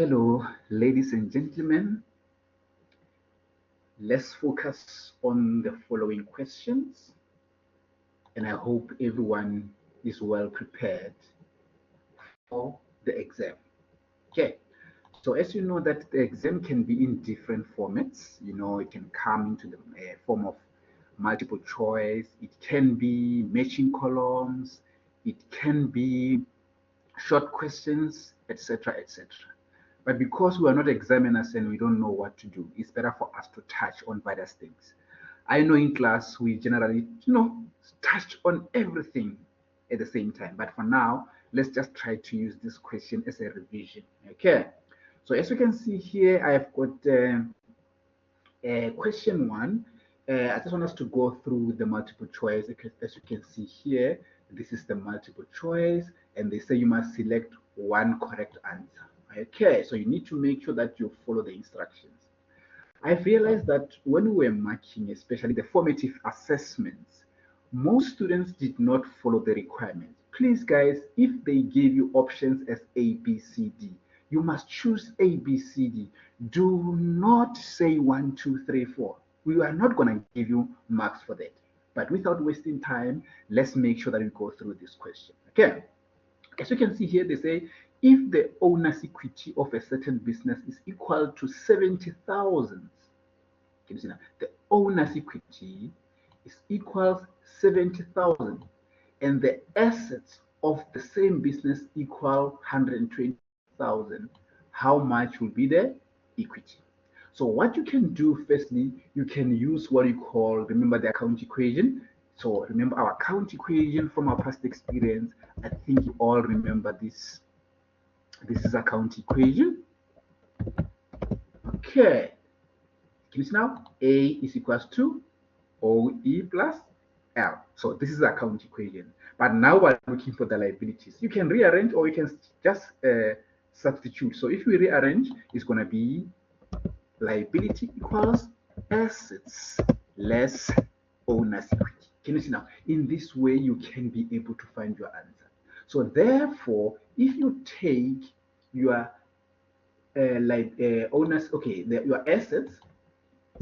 Hello, ladies and gentlemen. Let's focus on the following questions, and I hope everyone is well prepared for the exam. Okay, so as you know that the exam can be in different formats. It can come into the form of multiple choice. It can be matching columns. It can be short questions, etc., etc. But because we are not examiners and we don't know what to do, it's better for us to touch on various things. I know in class we generally, touch on everything at the same time. But for now, let's just try to use this question as a revision. Okay. So as you can see here, I've got question one. I just want us to go through the multiple choice. As you can see here, this is the multiple choice, and they say you must select one correct answer. Okay, so you need to make sure that you follow the instructions. I've realized that when we were marking, especially the formative assessments, most students did not follow the requirements. Please, guys, if they give you options as A, B, C, D, you must choose A, B, C, D. Do not say 1, 2, 3, 4. We are not going to give you marks for that. But without wasting time, let's make sure that we go through this question. Okay. As you can see here, they say if the owner's equity of a certain business is equal to 70,000, can you see now? The owner's equity is equals 70,000, and the assets of the same business equal 120,000. How much will be the equity? So what you can do, firstly, you can use what you call, remember the account equation. So remember our account equation from our past experience. I think you all remember this. This is account equation. Okay. Can you see now? A is equals to OE plus L. So this is the account equation. But now we're looking for the liabilities. You can rearrange or you can just substitute. So if we rearrange, it's going to be liability equals assets less owner's equity. Can you see now? In this way, you can be able to find your answer. So therefore, if you take your owners, okay, your assets,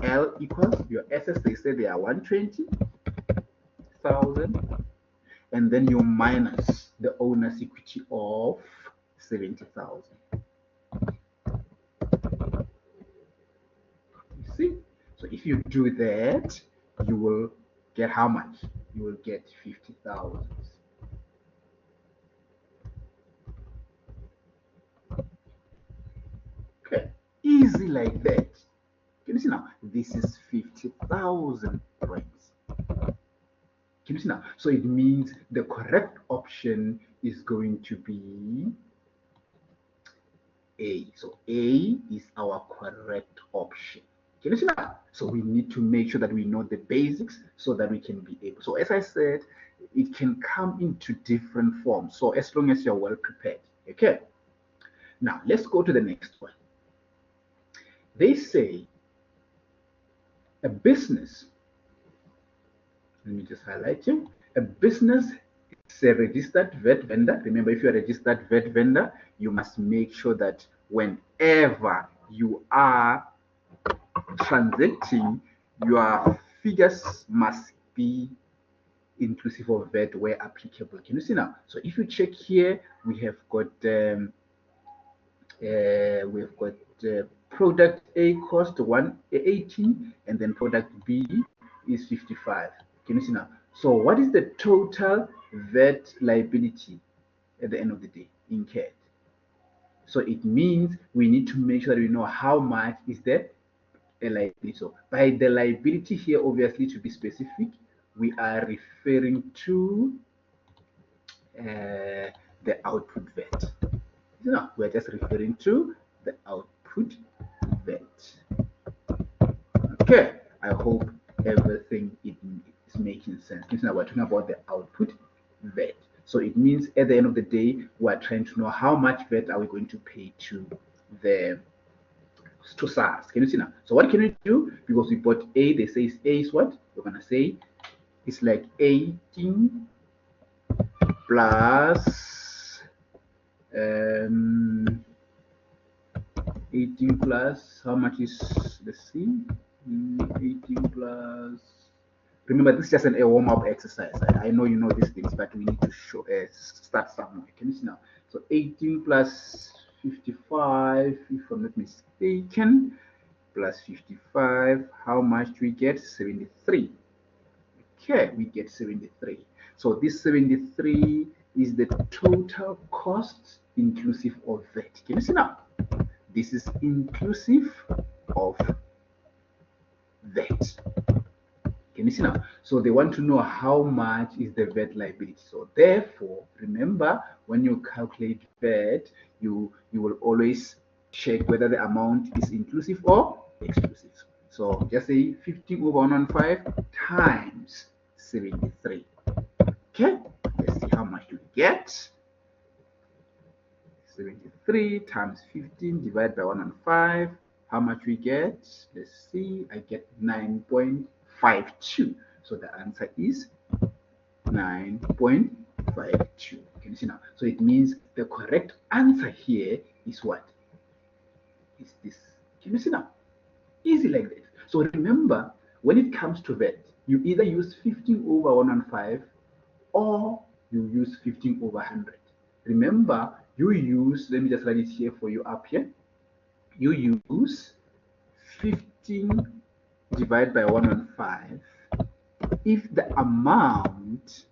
L equals your assets, they say they are 120,000, and then you minus the owner's equity of 70,000. You see? So if you do that, you will get how much? You will get 50,000. Okay, easy like that. Can you see now? This is 50,000 rands. Can you see now? So it means the correct option is going to be A. So A is our correct option. Can you see that? So we need to make sure that we know the basics so that we can be able. So as I said, it can come into different forms. So as long as you're well prepared. Okay. Now let's go to the next one. They say a business, let me just highlight you. A business is a registered VAT vendor. Remember, if you're a registered VAT vendor, you must make sure that whenever you are transacting, your figures must be inclusive of VAT where applicable. Can you see now? So if you check here, we have got product A cost 180, and then product B is 55. Can you see now? So what is the total VAT liability at the end of the day incurred? So it means we need to make sure that we know how much is the liability. So by the liability here, obviously to be specific, we are referring to the output VAT. No, we're just referring to the output VAT. Okay, I hope everything is making sense. Now we're talking about the output VAT. So it means at the end of the day, we're trying to know how much VAT are we going to pay to the SARS. Can you see now? So what can we do? Because we bought A, they say A is what? We're gonna say it's like 18 plus 18 plus, how much is, let's see, 18 plus, remember this is just a warm-up exercise. I know you know these things, but we need to show start somewhere. Can you see now? So 18 plus 55, if I'm not mistaken, plus 55, how much do we get? 73. Okay, we get 73. So this 73 is the total cost inclusive of VAT. Can you see now? This is inclusive of VAT. Can you see now? So they want to know how much is the VAT liability. So therefore, remember, when you calculate VAT, you will always check whether the amount is inclusive or exclusive. So just say 15 over 115 times 73. Okay, let's see how much you get. 73 times 15 divided by 115. How much we get? Let's see. I get 9.52. So the answer is 9.52. Can you see now? So it means the correct answer here is what? Is this. Can you see now? Easy like that. So remember, when it comes to VAT, you either use 15 over 115 or you use 15 over 100. Remember, you use, let me just write it here for you up here. You use 15 divided by 115 if the amount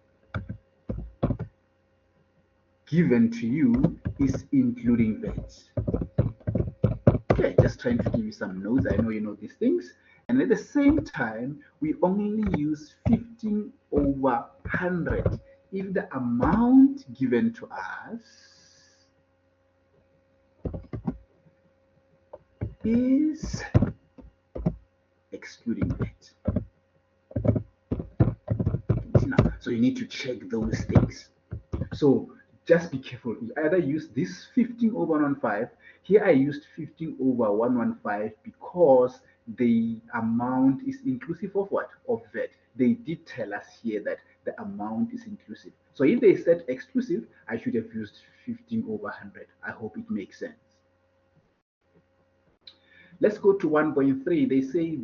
given to you is including VAT. Okay, just trying to give you some notes. I know you know these things. And at the same time, we only use 15 over 100 if the amount given to us is excluding VAT. So you need to check those things. So just be careful. You either use this 15 over 115. Here I used 15 over 115 because the amount is inclusive of what? Of VAT. They did tell us here that the amount is inclusive. So if they said exclusive, I should have used 15 over 100. I hope it makes sense. Let's go to 1.3. They say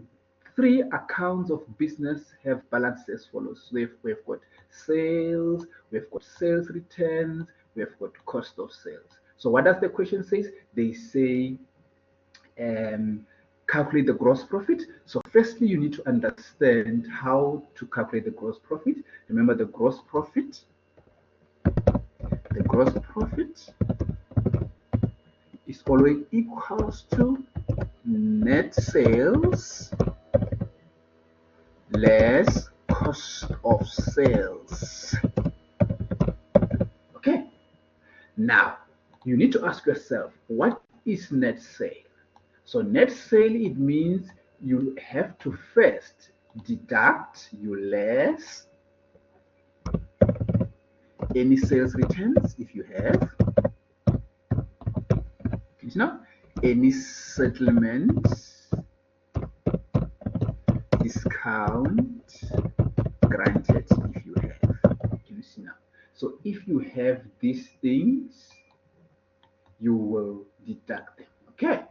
3 accounts of business have balances as follows. So we've got sales, we've got sales returns, we've got cost of sales. So what does the question say? They say calculate the gross profit. So firstly, you need to understand how to calculate the gross profit. Remember the gross profit is always equals to net sales less cost of sales. Okay, now you need to ask yourself, what is net sale? So net sale, it means you have to first deduct you less any sales returns if you have, you know, any settlements, discount granted if you have. Can you see now? So if you have these things, you will deduct them. Okay.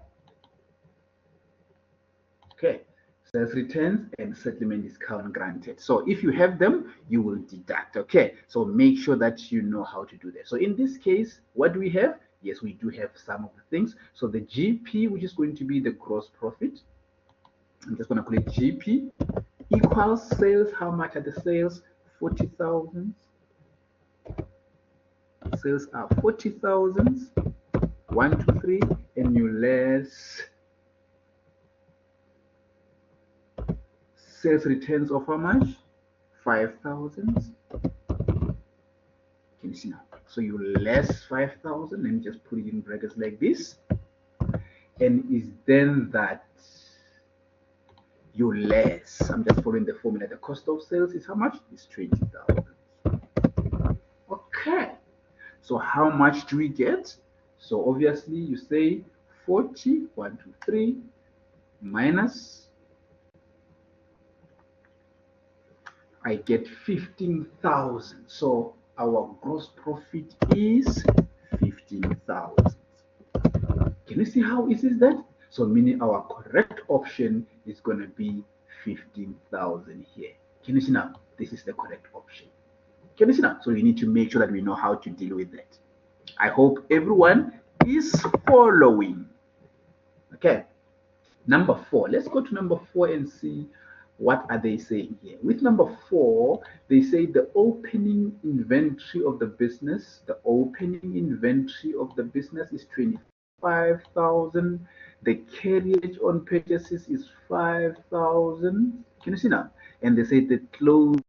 Okay. Sales returns and settlement discount granted. So if you have them, you will deduct. Okay. So make sure that you know how to do that. So in this case, what do we have? Yes, we do have some of the things. So the GP, which is going to be the gross profit, I'm just going to call it GP, equals sales. How much are the sales? 40,000. Sales are 40,000. 1, 2, 3, and you less sales returns of how much? 5,000. Can you see now? So you less 5,000. Let me just put it in brackets like this. And is then that you less, I'm just following the formula, the cost of sales is how much? It's 20,000. Okay. So how much do we get? So obviously you say 40, 1, 2, 3, minus, I get 15,000. So our gross profit is 15,000. Can you see how easy is that? So meaning our correct option is going to be 15,000 here. Can you see now? This is the correct option. Can you see now? So we need to make sure that we know how to deal with that. I hope everyone is following. Okay. Number 4. Let's go to number 4 and see what are they saying here. With number 4, they say the opening inventory of the business. The opening inventory of the business is 25,000. The carriage on purchases is 5,000. Can you see now? And they say the closing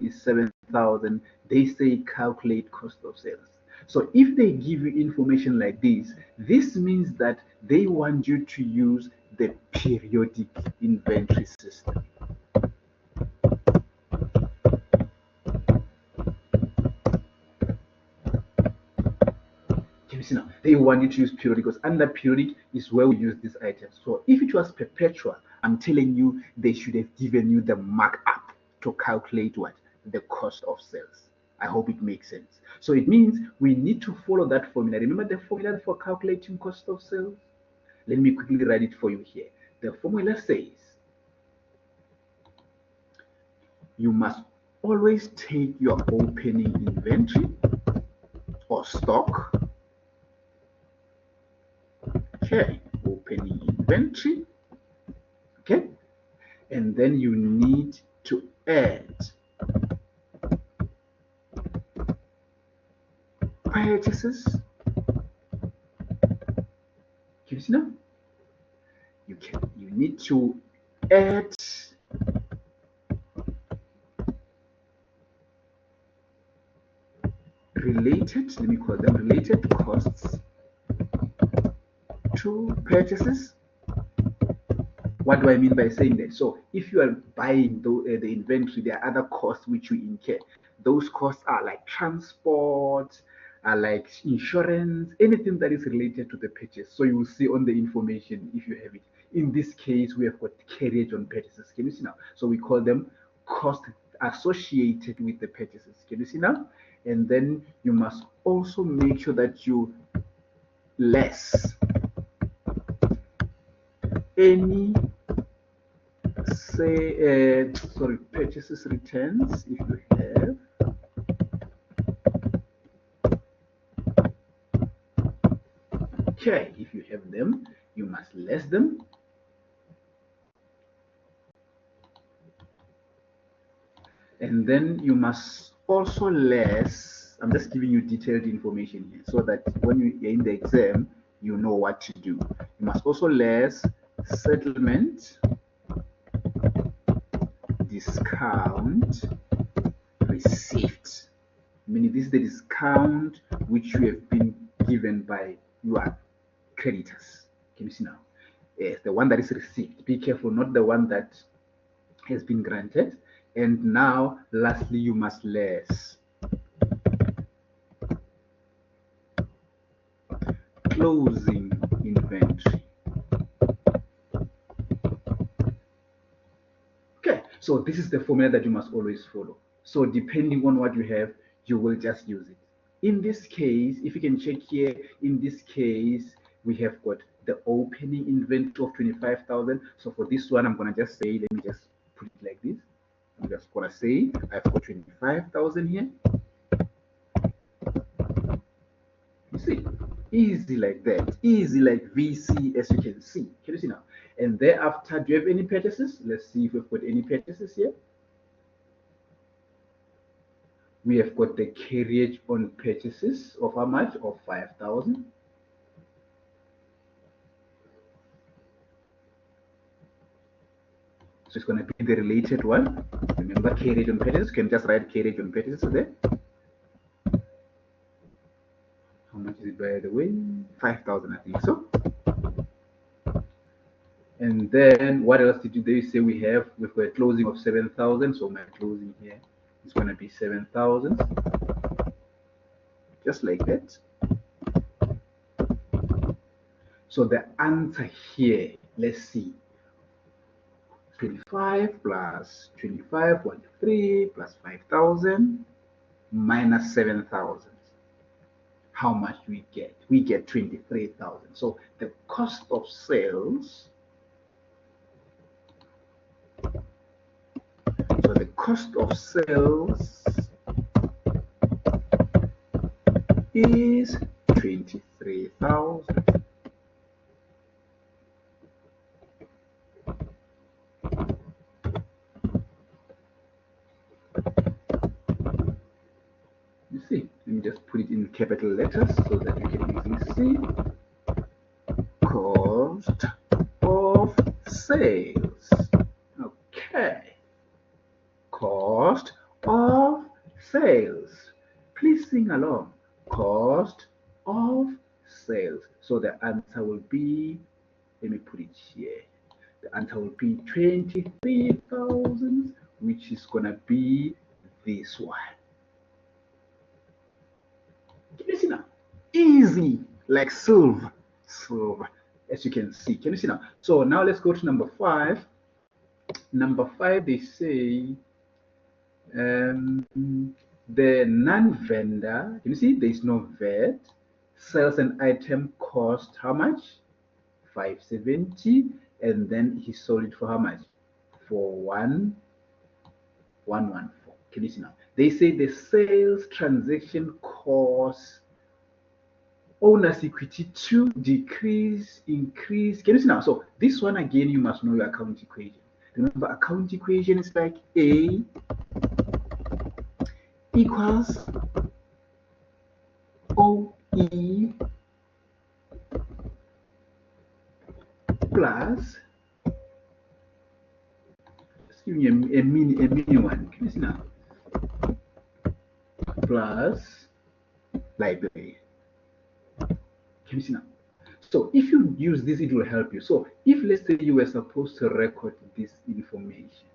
is 7,000. They say calculate cost of sales. So if they give you information like this means that they want you to use the periodic inventory system. Can you see now? They want you to use periodic because under periodic is where we use these items. So if it was perpetual, I'm telling you, they should have given you the markup to calculate what? The cost of sales. I hope it makes sense. So it means we need to follow that formula. Remember the formula for calculating cost of sales? Let me quickly write it for you here. The formula says you must always take your opening inventory or stock. Okay, opening inventory. Okay, and then you need to add purchases. Can you see now? You need to add related, let me call them related costs to purchases. What do I mean by saying that? So if you are buying the inventory, there are other costs which you incur. Those costs are like transport, are like insurance, anything that is related to the purchase. So you will see on the information if you have it. In this case, we have got carriage on purchases. Can you see now? So we call them costs associated with the purchases. Can you see now? And then you must also make sure that you less any purchases returns if you have. Okay, if you have them, you must less them. And then you must also less, I'm just giving you detailed information here so that when you're in the exam, you know what to do. You must also less settlement, discount, receipt. Meaning this is the discount which you have been given by your creditors. Can you see now? Yes, the one that is received. Be careful, not the one that has been granted. And now, lastly, you must less closing inventory. Okay, so this is the formula that you must always follow. So depending on what you have, you will just use it. In this case, if you can check here, in this case, we have got the opening inventory of 25,000. So for this one, I'm going to just say, let me just put it like this. I'm just going to say, I've got 25,000 here. You see, easy like that, easy like VC, as you can see. Can you see now? And thereafter, do you have any purchases? Let's see if we've got any purchases here. We have got the carriage on purchases of how much? Of 5,000. So it's going to be the related one. Remember, carriage on purchases. You can just write carriage on purchases there. How much is it, by the way? 5,000, I think so. And then what else did they say we have? We've got a closing of 7,000. So my closing here is going to be 7,000. Just like that. So the answer here, let's see. 25 plus 25, 3 plus 5,000 minus 7,000. how much we get? We get 23,000. So the cost of sales, so the cost of sales is 23,000. You see, let me just put it in capital letters so that you can easily see. Cost of sales. Okay. Cost of sales. Please sing along. Cost of sales. So the answer will be, let me put it here. The answer will be 23,000, which is going to be this one. Can you see now? Easy, like silver, as you can see. Can you see now? So now let's go to number 5. Number 5, they say the non-vendor, can you see there is no VAT, sells an item cost how much? 570, and then he sold it for how much? For 1,114. Can you see now? They say the sales transaction cost owner's equity to decrease, increase. Can you see now? So this one again, you must know your account equation. Remember, account equation is like A equals OE plus, let's give me a mini one. Can you see now? Plus library. Can you see now? So if you use this, it will help you. So if let's say you were supposed to record this information,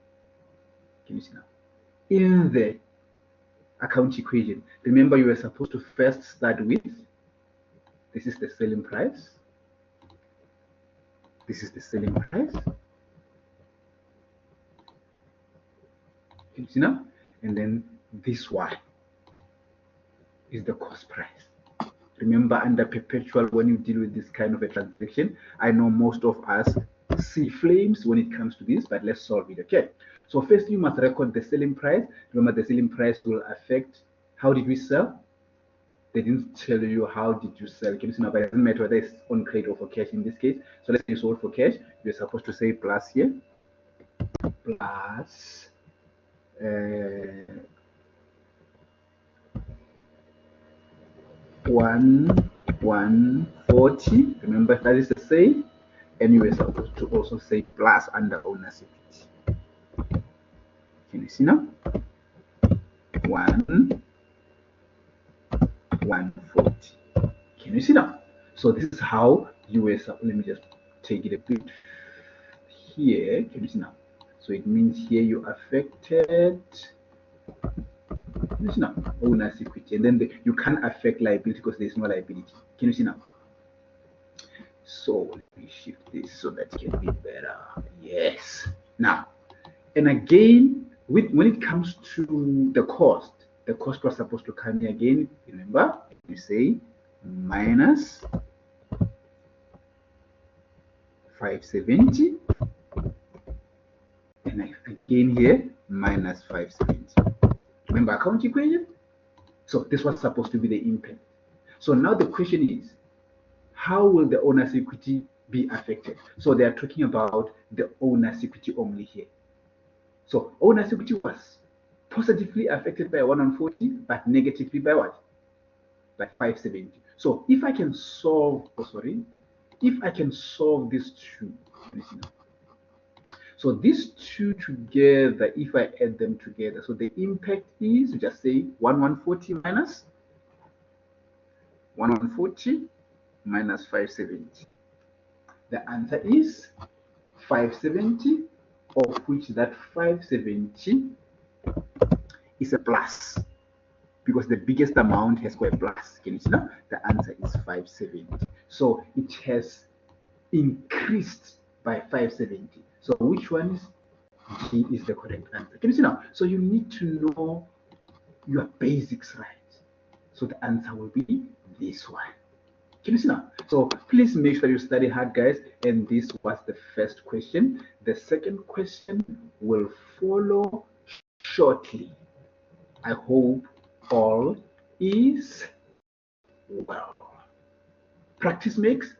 can you see now? In the account equation, remember you were supposed to first start with, this is the selling price. This is the selling price. Can you see now? And then this one is the cost price. Remember, under perpetual, when you deal with this kind of a transaction, I know most of us see flames when it comes to this, but let's solve it, okay? So first you must record the selling price. Remember, the selling price will affect how did we sell. They didn't tell you how did you sell. Can you see now? But it doesn't matter whether it's on credit or for cash in this case. So let's say you sold for cash. You're supposed to say plus here. Plus 1,140. Remember that is the same. And you were supposed to also say plus under owner's equity. Can you see now? 1,140. Can you see now? So this is how you were. Let me just take it a bit here. Can you see now? So it means here you affected. Can you see now? Owner's equity, and then you can't affect liability because there is no liability. Can you see now? So let me shift this so that it can be better. Yes. Now, and again, when it comes to the cost was supposed to come here again. Remember, you say minus 570, and again here minus 570. Remember account equation? So this was supposed to be the impact. So now the question is, how will the owner's equity be affected? So they are talking about the owner's equity only here. So owner's equity was positively affected by 140, but negatively by what? By 570. So if I can solve, if I can solve these two, so these two together, if I add them together, so the impact is, just say 1,140 minus 1,140 minus 570. The answer is 570, of which that 570 is a plus, because the biggest amount has got a plus. Can you see now? The answer is 570. So it has increased by 570. So which one is G is the correct answer? Can you see now? So you need to know your basics right. So the answer will be this one. Can you see now? So please make sure you study hard, guys. And this was the first question. The second question will follow shortly. I hope all is well. Practice makes